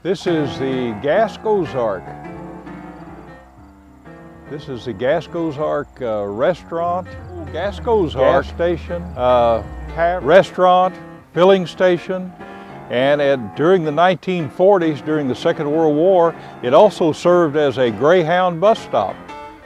This is the Gas Ozark. This is the Gas Ozark restaurant, Gas Ozark gas station, restaurant, filling station, and during the 1940s, during the Second World War, it also served as a Greyhound bus stop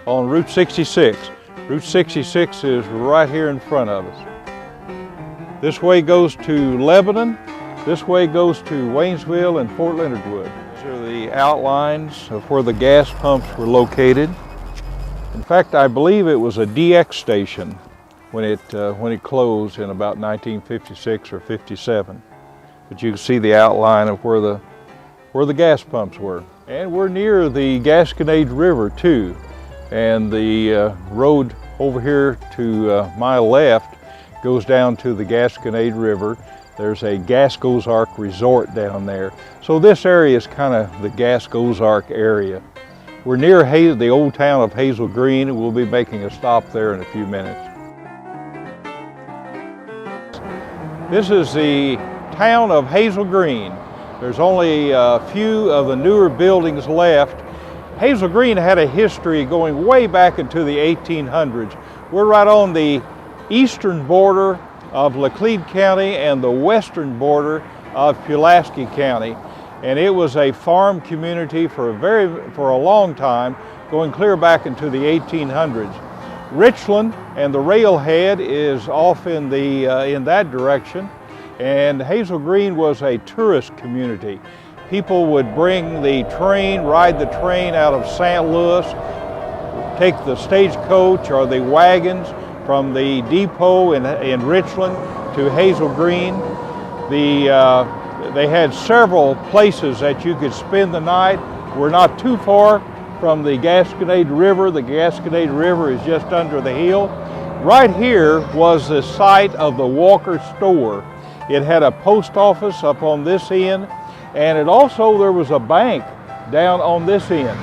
on Route 66. Route 66 is right here in front of us. This way goes to Lebanon. This way goes to Waynesville and Fort Leonard Wood. These are the outlines of where the gas pumps were located. In fact, I believe it was a DX station when it closed in about 1956 or 57. But you can see the outline of where the gas pumps were. And we're near the Gasconade River too. And the road over here to my left goes down to the Gasconade River. There's a Gas Ozark resort down there. So this area is kind of the Gas Ozark area. We're near the old town of Hazel Green, and we'll be making a stop there in a few minutes. This is the town of Hazel Green. There's only a few of the newer buildings left. Hazel Green had a history going way back into the 1800s. We're right on the eastern border of Laclede County and the western border of Pulaski County. And it was a farm community for a long time, going clear back into the 1800s. Richland and the railhead is off in that direction. And Hazel Green was a tourist community. People would bring the train, ride the train out of St. Louis, take the stagecoach or the wagons from the depot in Richland to Hazel Green. They had several places that you could spend the night. We're not too far from the Gasconade River. The Gasconade River is just under the hill. Right here was the site of the Walker store. It had a post office up on this end, and there was a bank down on this end.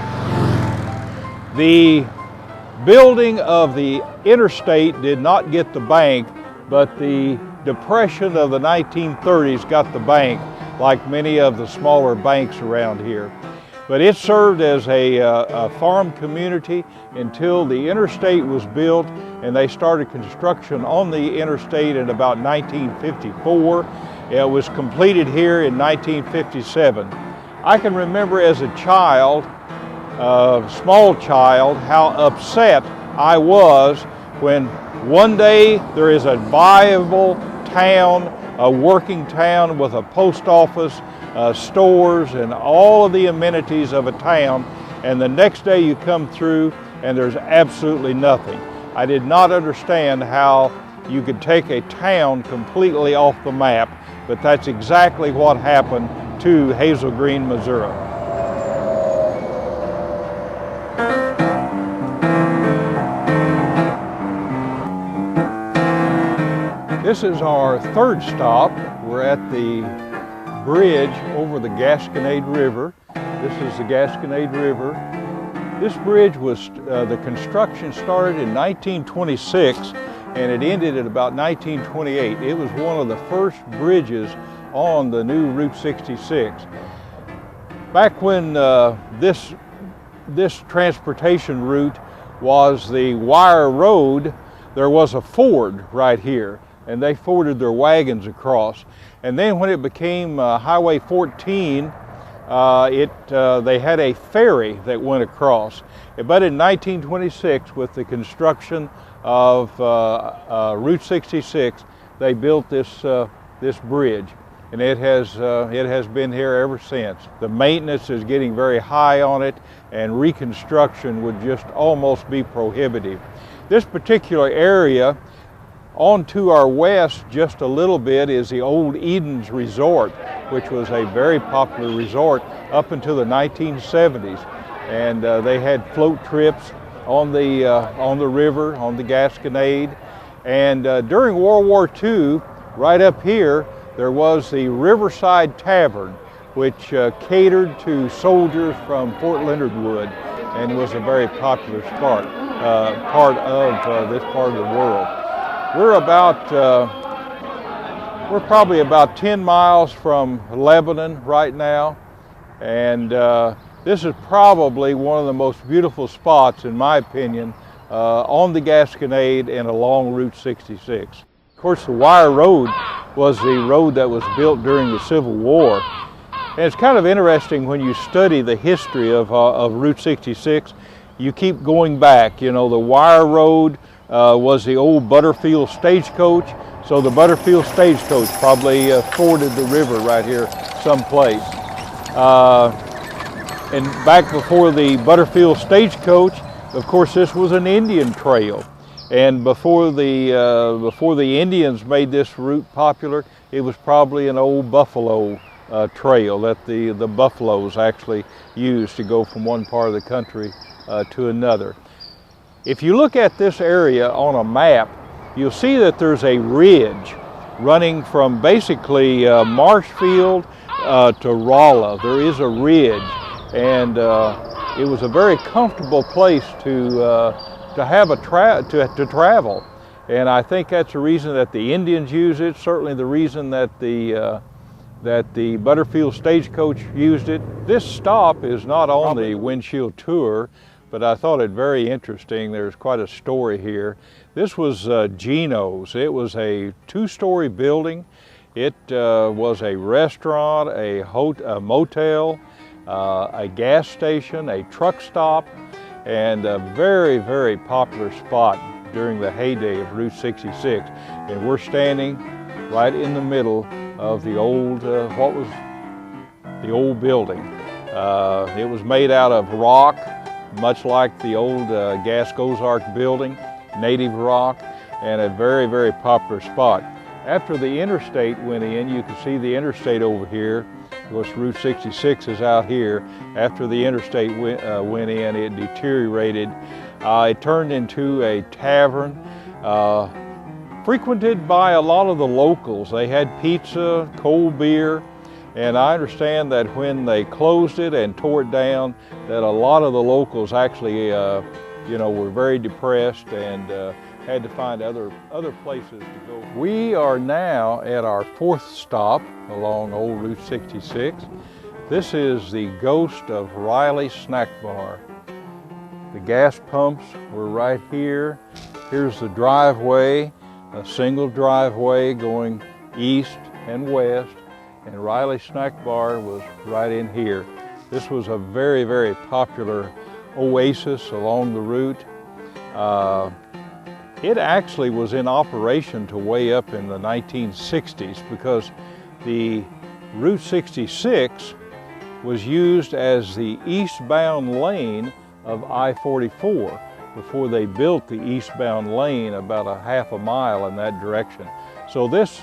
The building of the interstate did not get the bank, but the depression of the 1930s got the bank, like many of the smaller banks around here. But it served as a farm community until the interstate was built, and they started construction on the interstate in about 1954. It was completed here in 1957. I can remember as a child, small child, how upset I was when one day there is a viable town, a working town with a post office, stores, and all of the amenities of a town, and the next day you come through and there's absolutely nothing. I did not understand how you could take a town completely off the map, but that's exactly what happened to Hazel Green, Missouri. This is our third stop. We're at the bridge over the Gasconade River. This is the Gasconade River. This bridge was, the construction started in 1926 and it ended at about 1928. It was one of the first bridges on the new Route 66. Back when this transportation route was the wire road, there was a ford right here, and they forded their wagons across. And then when it became Highway 14, they had a ferry that went across. But in 1926, with the construction of Route 66, they built this bridge, and it has been here ever since. The maintenance is getting very high on it, and reconstruction would just almost be prohibitive. This particular area, on to our west just a little bit, is the old Eden's Resort, which was a very popular resort up until the 1970s. And they had float trips on the river, on the Gasconade. And during World War II, right up here, there was the Riverside Tavern, which catered to soldiers from Fort Leonard Wood, and was a very popular part of this part of the world. We're probably about 10 miles from Lebanon right now, And this is probably one of the most beautiful spots, in my opinion, on the Gasconade and along Route 66. Of course, the Wire Road was the road that was built during the Civil War. And it's kind of interesting when you study the history of Route 66. You keep going back. You know, the Wire Road was the old Butterfield stagecoach. So the Butterfield stagecoach probably forded the river right here someplace. And back before the Butterfield stagecoach, of course, this was an Indian trail. And before the Indians made this route popular, it was probably an old buffalo trail that the buffaloes actually used to go from one part of the country to another. If you look at this area on a map, you'll see that there's a ridge running from basically Marshfield to Rolla. There is a ridge, and it was a very comfortable place to have to travel. And I think that's the reason that the Indians use it. Certainly the reason that the Butterfield stagecoach used it. This stop is not on the Windshield tour, but I thought it very interesting. There's quite a story here. This was Ginos. It was a two-story building. It was a restaurant, a motel, a gas station, a truck stop, and a very, very popular spot during the heyday of Route 66. And we're standing right in the middle of the old, what was the old building. It was made out of rock, much like the old Gascozark building, native rock, and a very, very popular spot. After the interstate went in, you can see the interstate over here. Of course, Route 66 is out here. After the interstate went in, it deteriorated. It turned into a tavern, frequented by a lot of the locals. They had pizza, cold beer, and I understand that when they closed it and tore it down, that a lot of the locals actually, were very depressed and had to find other places to go. We are now at our fourth stop along old Route 66. This is the ghost of Riley Snack Bar. The gas pumps were right here. Here's the driveway, a single driveway going east and west, and Riley Snack Bar was right in here. This was a very, very popular oasis along the route. It actually was in operation to way up in the 1960s because the Route 66 was used as the eastbound lane of I-44 before they built the eastbound lane about a half a mile in that direction. So this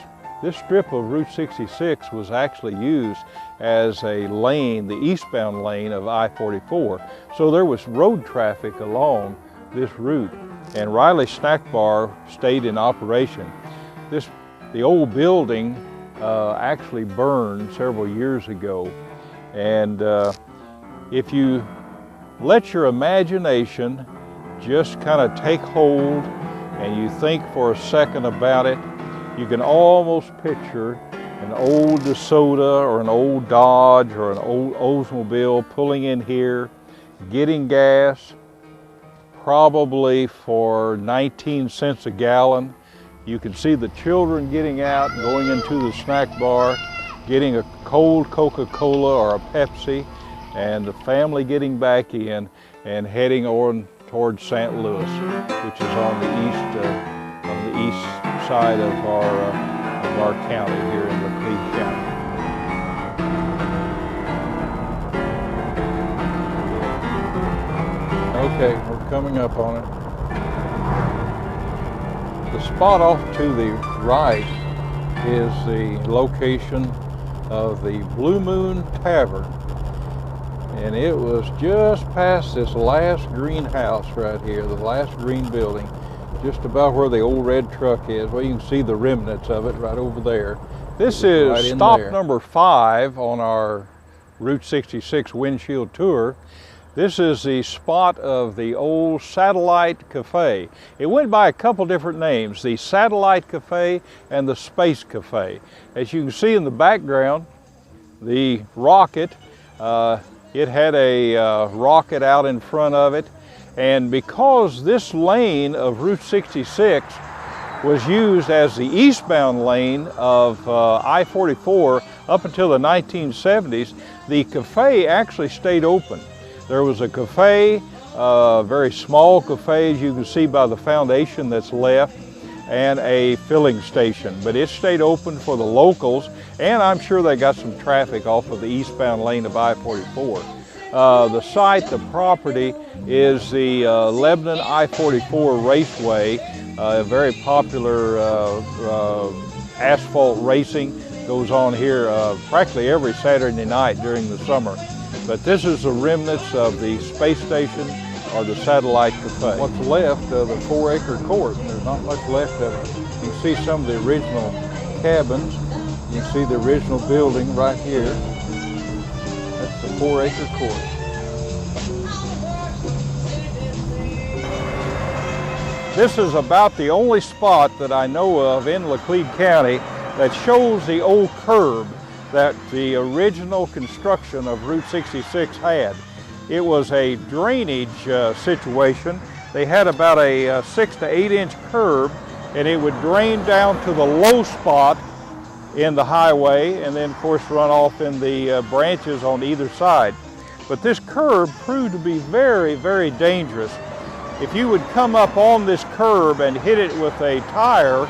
strip of Route 66 was actually used as a lane, the eastbound lane of I-44. So there was road traffic along this route, and Riley Snack Bar stayed in operation. The old building actually burned several years ago, and if you let your imagination just kind of take hold and you think for a second about it, you can almost picture an old DeSoto or an old Dodge or an old Oldsmobile pulling in here, getting gas, probably for 19 cents a gallon. You can see the children getting out, going into the snack bar, getting a cold Coca-Cola or a Pepsi, and the family getting back in and heading on towards St. Louis, which is on the east side of our county here in Laclede County. Okay, we're coming up on it. The spot off to the right is the location of the Blue Moon Tavern. And it was just past this last greenhouse right here, the last green building, just about where the old red truck is. Well, you can see the remnants of it right over there. This is right stop number 5 on our Route 66 Windshield tour. This is the spot of the old Satellite Cafe. It went by a couple different names, the Satellite Cafe and the Space Cafe. As you can see in the background, the rocket It had a rocket out in front of it, and because this lane of Route 66 was used as the eastbound lane of I-44 up until the 1970s, the cafe actually stayed open. There was a cafe, very small cafe, as you can see by the foundation that's left, and a filling station, but it stayed open for the locals, and I'm sure they got some traffic off of the eastbound lane of I-44. The site, the property, is the Lebanon I-44 Raceway, a very popular asphalt racing goes on here practically every Saturday night during the summer. But this is the remnants of the space station or the satellite cafe. What's left of the 4-acre court, there's not much left of it. You can see some of the original cabins. You can see the original building right here. That's the 4-acre court. This is about the only spot that I know of in Laclede County that shows the old curb that the original construction of Route 66 had. It was a drainage situation. They had about a 6 to 8 inch curb, and it would drain down to the low spot in the highway and then of course run off in the branches on either side. But this curb proved to be very, very dangerous. If you would come up on this curb and hit it with a tire,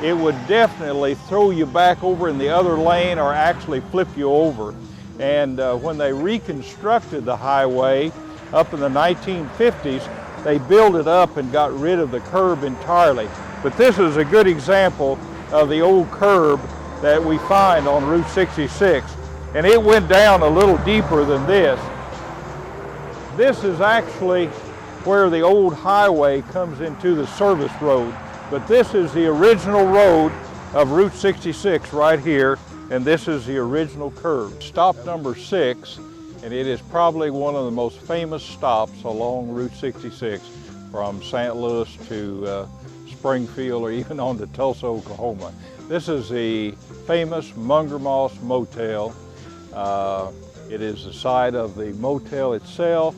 it would definitely throw you back over in the other lane or actually flip you over. And when they reconstructed the highway up in the 1950s, they built it up and got rid of the curb entirely. But this is a good example of the old curb that we find on Route 66. And it went down a little deeper than this. This is actually where the old highway comes into the service road. But this is the original road of Route 66 right here, and this is the original curve. Stop number 6, and it is probably one of the most famous stops along Route 66 from St. Louis to Springfield or even on to Tulsa, Oklahoma. This is the famous Munger Motel. It is the site of the motel itself,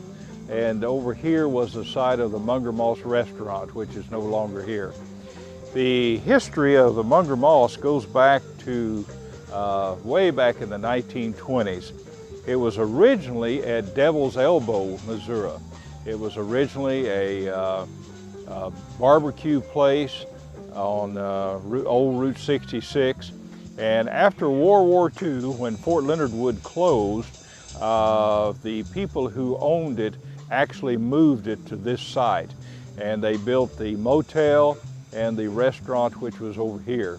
and over here was the site of the Munger restaurant, which is no longer here. The history of the Munger goes back to way back in the 1920s. It was originally at Devil's Elbow, Missouri. It was originally a barbecue place on old Route 66. And after World War II, when Fort Leonard Wood closed, the people who owned it actually moved it to this site. And they built the motel and the restaurant, which was over here.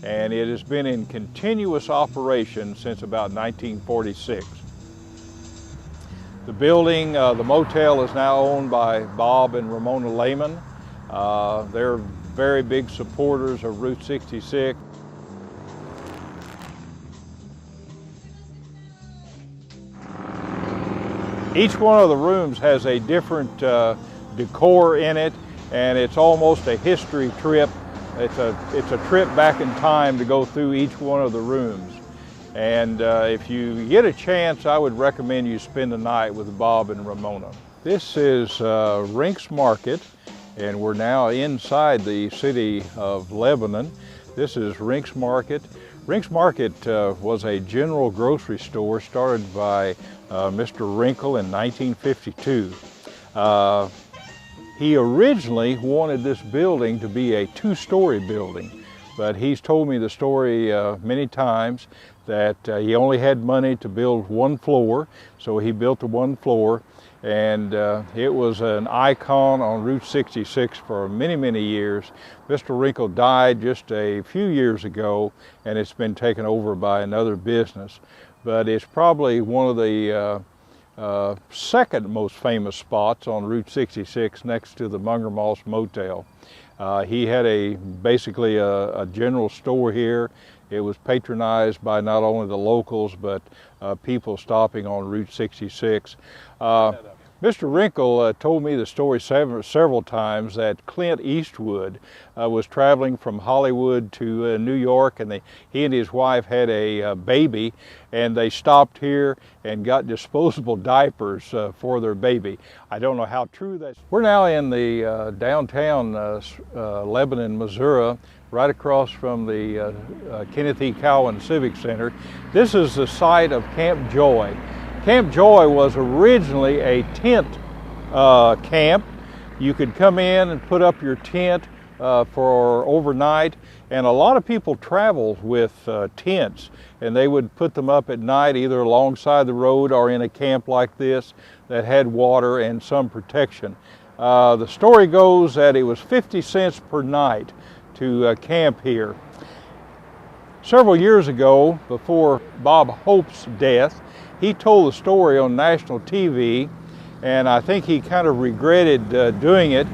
And it has been in continuous operation since about 1946. The building, the motel, is now owned by Bob and Ramona Lehman. They're very big supporters of Route 66. Each one of the rooms has a different decor in it, and it's almost a history trip. It's a trip back in time to go through each one of the rooms. And if you get a chance, I would recommend you spend the night with Bob and Ramona. This is Rinks Market, and we're now inside the city of Lebanon. This is Rinks Market. Rinks Market was a general grocery store started by Mr. Wrinkle in 1952. He originally wanted this building to be a 2-story building, but he's told me the story many times that he only had money to build 1 floor, so he built the 1 floor, and it was an icon on Route 66 for many, many years. Mr. Wrinkle died just a few years ago, and it's been taken over by another business, but it's probably one of the second most famous spots on Route 66 next to the Munger Motel. He had basically a general store here. It was patronized by not only the locals, but people stopping on Route 66. Mr. Wrinkle told me the story several times that Clint Eastwood was traveling from Hollywood to New York, and he and his wife had a baby, and they stopped here and got disposable diapers for their baby. I don't know how true that is. We're now in the downtown Lebanon, Missouri, right across from the Kenneth E. Cowan Civic Center. This is the site of Camp Joy. Camp Joy was originally a tent camp. You could come in and put up your tent for overnight, and a lot of people traveled with tents, and they would put them up at night either alongside the road or in a camp like this that had water and some protection. The story goes that it was 50 cents per night to camp here. Several years ago, before Bob Hope's death, he told the story on national TV, and I think he kind of regretted doing it,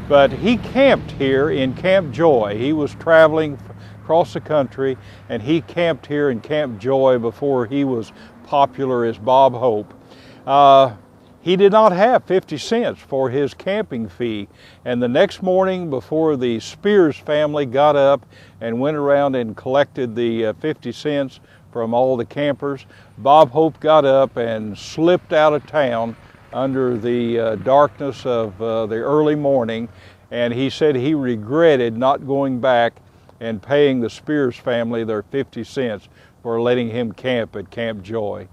but he camped here in Camp Joy. He was traveling across the country, and he camped here in Camp Joy before he was popular as Bob Hope. He did not have 50 cents for his camping fee, and the next morning before the Spears family got up and went around and collected the 50 cents from all the campers, Bob Hope got up and slipped out of town under the darkness of the early morning, and he said he regretted not going back and paying the Spears family their 50 cents for letting him camp at Camp Joy.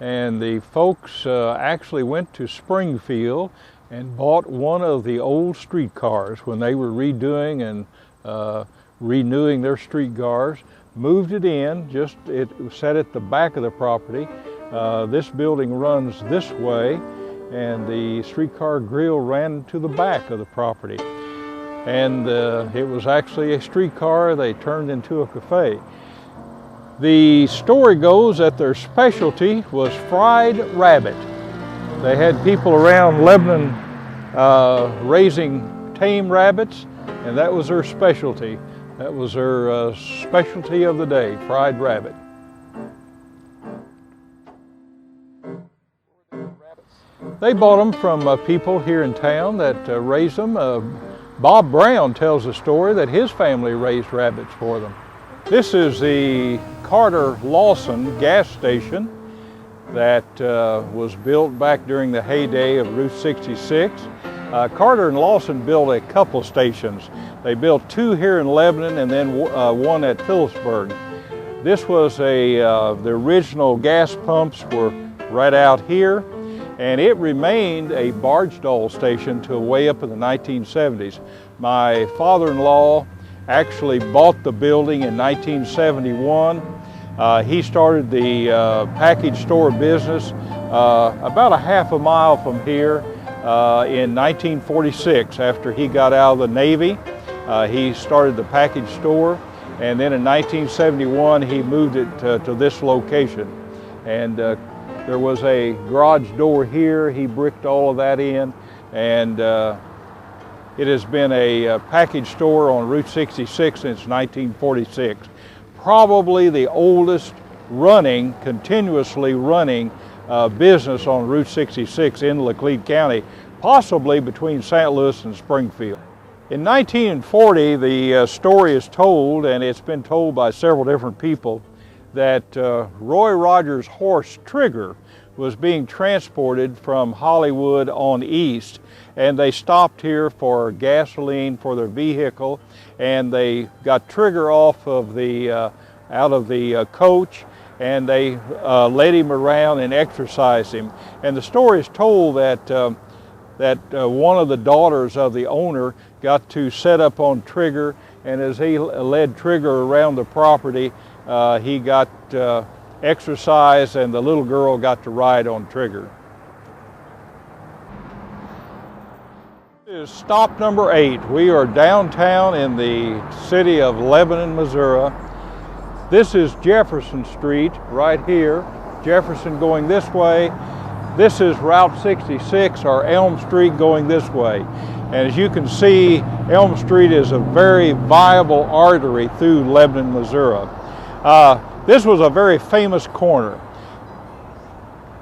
And the folks actually went to Springfield and bought one of the old streetcars when they were redoing and renewing their streetcars, moved it in, it sat at the back of the property. This building runs this way, and the streetcar grill ran to the back of the property. And it was actually a streetcar they turned into a cafe. The story goes that their specialty was fried rabbit. They had people around Lebanon raising tame rabbits, and that was their specialty. That was their specialty of the day, fried rabbit. They bought them from people here in town that raised them. Bob Brown tells a story that his family raised rabbits for them. This is the Lawson gas station that was built back during the heyday of Route 66. Carter and Lawson built a couple stations. They built two here in Lebanon and then one at Phillipsburg. This was the original gas pumps were right out here, and it remained a barge stall station till way up in the 1970s. My father-in-law actually bought the building in 1971. He started the package store business about a half a mile from here in 1946. After he got out of the Navy, he started the package store, and then in 1971 he moved it to this location. And there was a garage door here. He bricked all of that in, and it has been a package store on Route 66 since 1946. Probably the oldest continuously running business on Route 66 in Laclede County, possibly between St. Louis and Springfield. In 1940, the story is told, and it's been told by several different people, that Roy Rogers' horse Trigger was being transported from Hollywood on east, and they stopped here for gasoline for their vehicle, and they got Trigger off of out of the coach, and they led him around and exercised him. And the story is told that one of the daughters of the owner got to set up on Trigger, and as he led Trigger around the property, he got exercise, and the little girl got to ride on Trigger. This is stop number 8. We are downtown in the city of Lebanon, Missouri. This is Jefferson Street right here. Jefferson going this way. This is Route 66, or Elm Street, going this way. And as you can see, Elm Street is a very viable artery through Lebanon, Missouri. This was a very famous corner.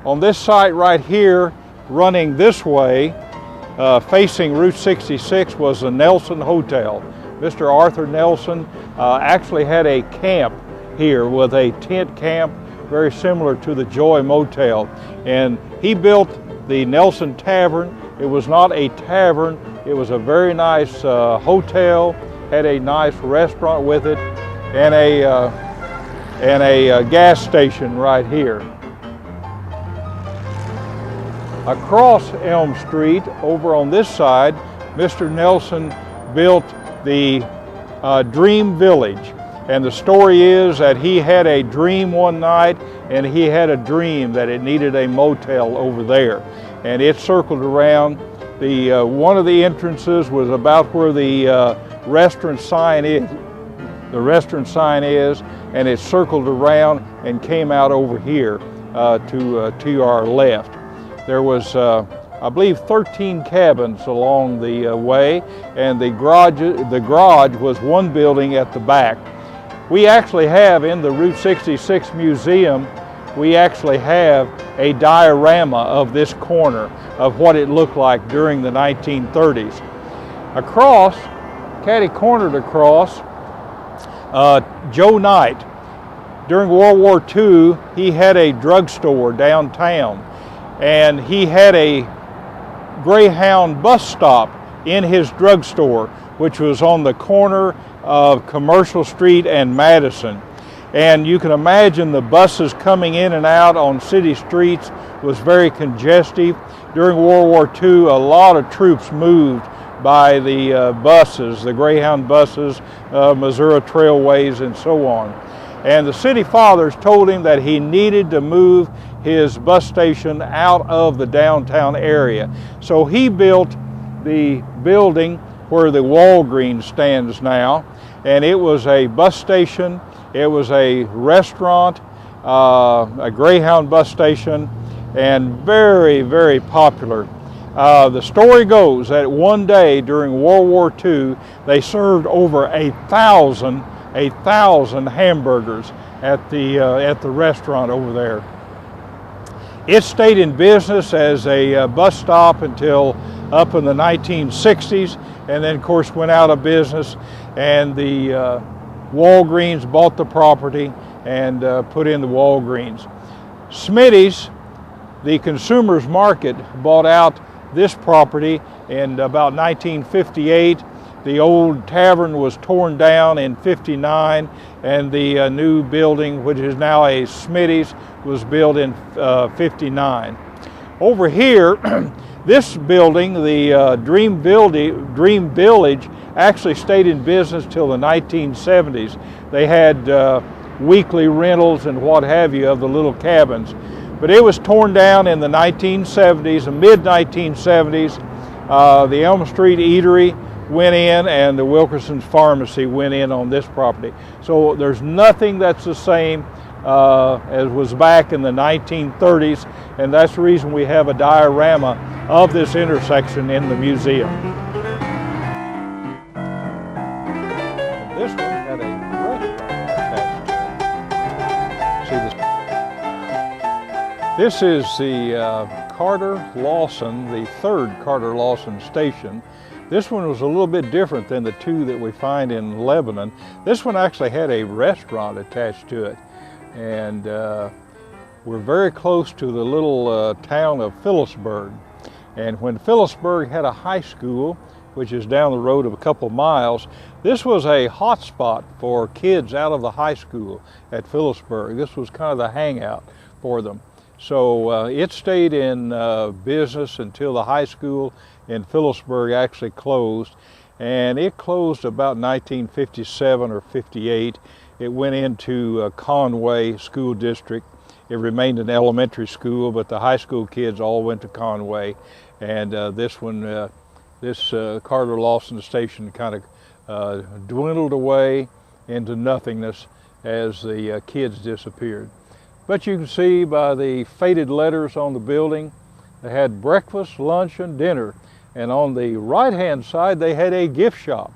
On this site right here running this way, facing Route 66, was the Nelson Hotel. Mr. Arthur Nelson actually had a camp here with a tent camp very similar to the Joy Motel. And he built the Nelson Tavern. It was not a tavern, it was a very nice hotel, had a nice restaurant with it, and a gas station right here. Across Elm Street, over on this side, Mr. Nelson built the Dream Village. And the story is that he had a dream one night, and he had a dream that it needed a motel over there. And it circled around. One of the entrances was about where the restaurant sign is. The restaurant sign is, and it circled around and came out over here to our left. There was, I believe, 13 cabins along the way, and the garage was one building at the back. We actually have in the Route 66 Museum, we actually have a diorama of this corner of what it looked like during the 1930s. Across, catty-cornered across, Joe Knight. During World War II, he had a drugstore downtown, and he had a Greyhound bus stop in his drugstore, which was on the corner of Commercial Street and Madison. And you can imagine the buses coming in and out on city streets was very congestive. During World War II, a lot of troops moved by the buses, the Greyhound buses, Missouri Trailways, and so on. And the city fathers told him that he needed to move his bus station out of the downtown area. So he built the building where the Walgreens stands now, and it was a bus station, it was a restaurant, a Greyhound bus station, and very, very popular. The story goes that one day during World War II, they served over 1,000 hamburgers at the restaurant over there. It stayed in business as a bus stop until up in the 1960s, and then of course went out of business, and the Walgreens bought the property and put in the Walgreens. Smitty's, the Consumers Market, bought out this property in about 1958. The old tavern was torn down in '59, and the new building, which is now a Smitty's, was built in '59. Over here, this building, the Dream Village, actually stayed in business till the 1970s. They had weekly rentals and what have you of the little cabins. But it was torn down in the 1970s, the mid-1970s. The Elm Street Eatery went in, and the Wilkerson's Pharmacy went in on this property. So there's nothing that's the same as was back in the 1930s, and that's the reason we have a diorama of this intersection in the museum. This one had a restaurant attached to it. See this? This is the Carter-Lawson, the third Carter-Lawson station. This one was a little bit different than the two that we find in Lebanon. This one actually had a restaurant attached to it. And we're very close to the little town of Phillipsburg. And when Phillipsburg had a high school, which is down the road of a couple miles, this was a hot spot for kids out of the high school at Phillipsburg. This was kind of the hangout for them. So it stayed in business until the high school in Phillipsburg actually closed. And it closed about 1957 or 58. It went into Conway School District. It remained an elementary school, but the high school kids all went to Conway. And this one, this Carter-Lawson station kind of dwindled away into nothingness as the kids disappeared. But you can see by the faded letters on the building, they had breakfast, lunch, and dinner. And on the right-hand side, they had a gift shop.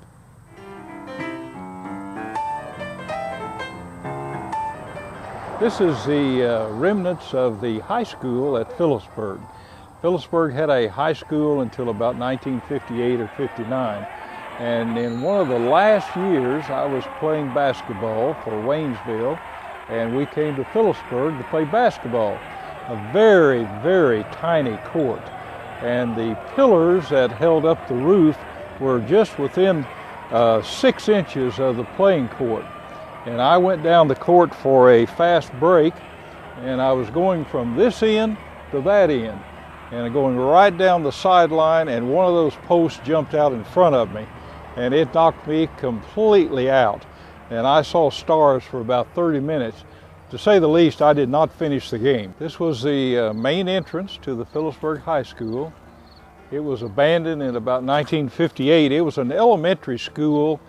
This is the remnants of the high school at Phillipsburg. Phillipsburg had a high school until about 1958 or 59. And in one of the last years, I was playing basketball for Waynesville, and we came to Phillipsburg to play basketball. A very, very tiny court. And the pillars that held up the roof were just within 6 inches of the playing court. And I went down the court for a fast break, and I was going from this end to that end, and going right down the sideline, and one of those posts jumped out in front of me, and it knocked me completely out. And I saw stars for about 30 minutes. To say the least, I did not finish the game. This was the main entrance to the Phillipsburg High School. It was abandoned in about 1958. It was an elementary school.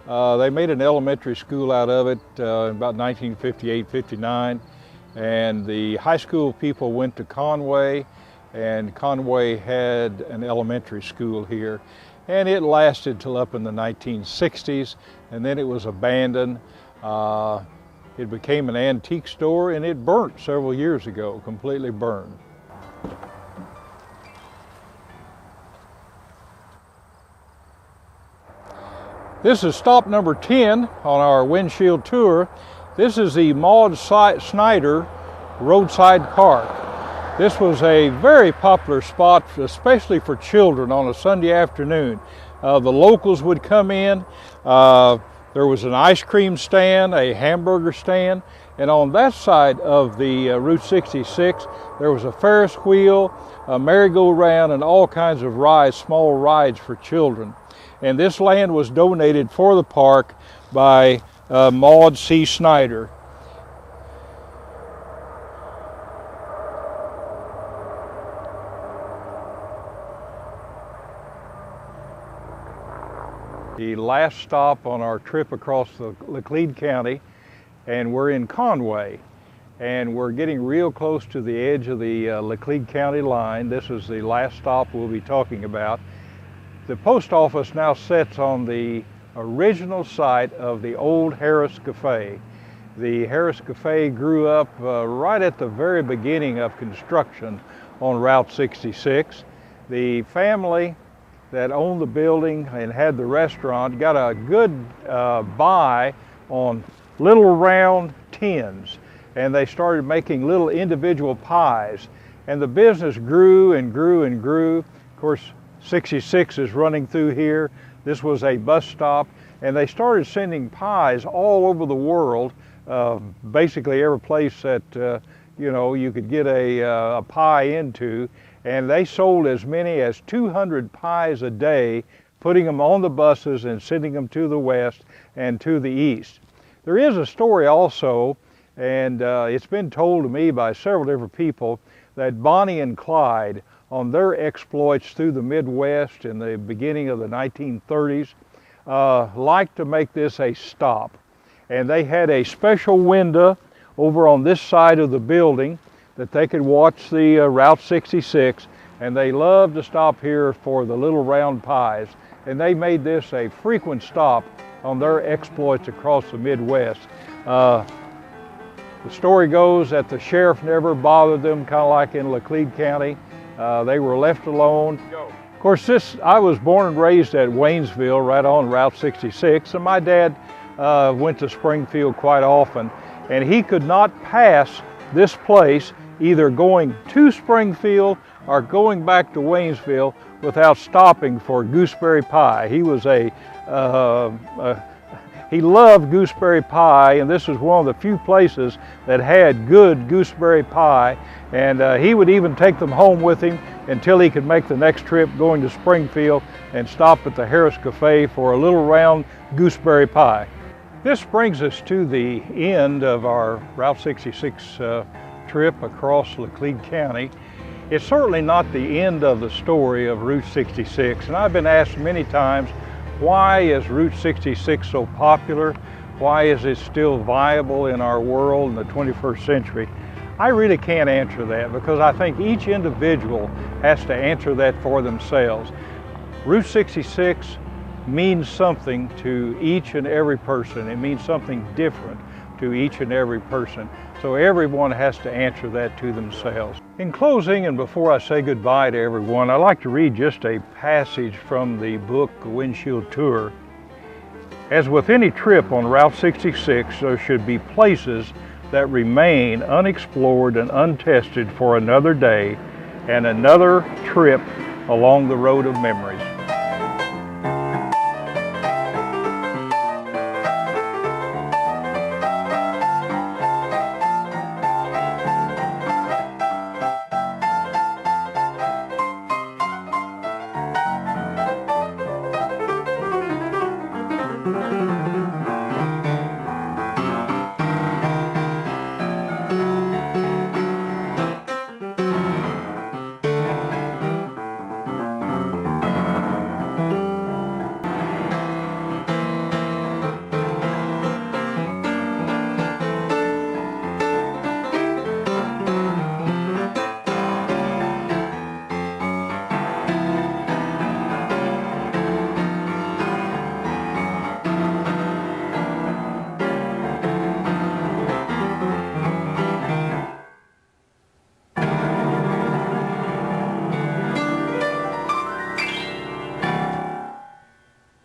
They made an elementary school out of it in about 1958, 59. And the high school people went to Conway, and Conway had an elementary school here. And it lasted till up in the 1960s, and then it was abandoned. It became an antique store, and it burnt several years ago, completely burned. This is stop number 10 on our Windshield tour. This is the Maud Snyder Roadside Park. This was a very popular spot, especially for children on a Sunday afternoon. The locals would come in. There was an ice cream stand, a hamburger stand, and on that side of the Route 66, there was a Ferris wheel, a merry-go-round, and all kinds of rides, small rides for children. And this land was donated for the park by Maud C. Snyder. The last stop on our trip across the Laclede County, and we're in Conway, and we're getting real close to the edge of the Laclede County line. This is the last stop we'll be talking about. The post office now sits on the original site of the old Harris Cafe. The Harris Cafe grew up right at the very beginning of construction on Route 66. The family that owned the building and had the restaurant got a good buy on little round tins, and they started making little individual pies, and the business grew and grew and grew. Of course, 66 is running through here. This was a bus stop, and they started sending pies all over the world, basically every place that you could get a pie into. And they sold as many as 200 pies a day, putting them on the buses and sending them to the west and to the east. There is a story also, and it's been told to me by several different people, that Bonnie and Clyde, on their exploits through the Midwest in the beginning of the 1930s, liked to make this a stop. And they had a special window over on this side of the building that they could watch the Route 66, and they loved to stop here for the little round pies. And they made this a frequent stop on their exploits across the Midwest. The story goes that the sheriff never bothered them, kind of like in Laclede County. They were left alone. Of course, I was born and raised at Waynesville, right on Route 66, and my dad went to Springfield quite often, and he could not pass this place either going to Springfield or going back to Waynesville without stopping for gooseberry pie. He was he loved gooseberry pie, and this is one of the few places that had good gooseberry pie, and he would even take them home with him until he could make the next trip going to Springfield and stop at the Harris Cafe for a little round gooseberry pie. This brings us to the end of our Route 66 trip across Laclede County. It's certainly not the end of the story of Route 66, and I've been asked many times, why is Route 66 so popular? Why is it still viable in our world in the 21st century? I really can't answer that, because I think each individual has to answer that for themselves. Route 66 means something to each and every person. It means something different to each and every person. So everyone has to answer that to themselves. In closing, and before I say goodbye to everyone, I'd like to read just a passage from the book Windshield Tour. As with any trip on Route 66, there should be places that remain unexplored and untested for another day and another trip along the road of memory.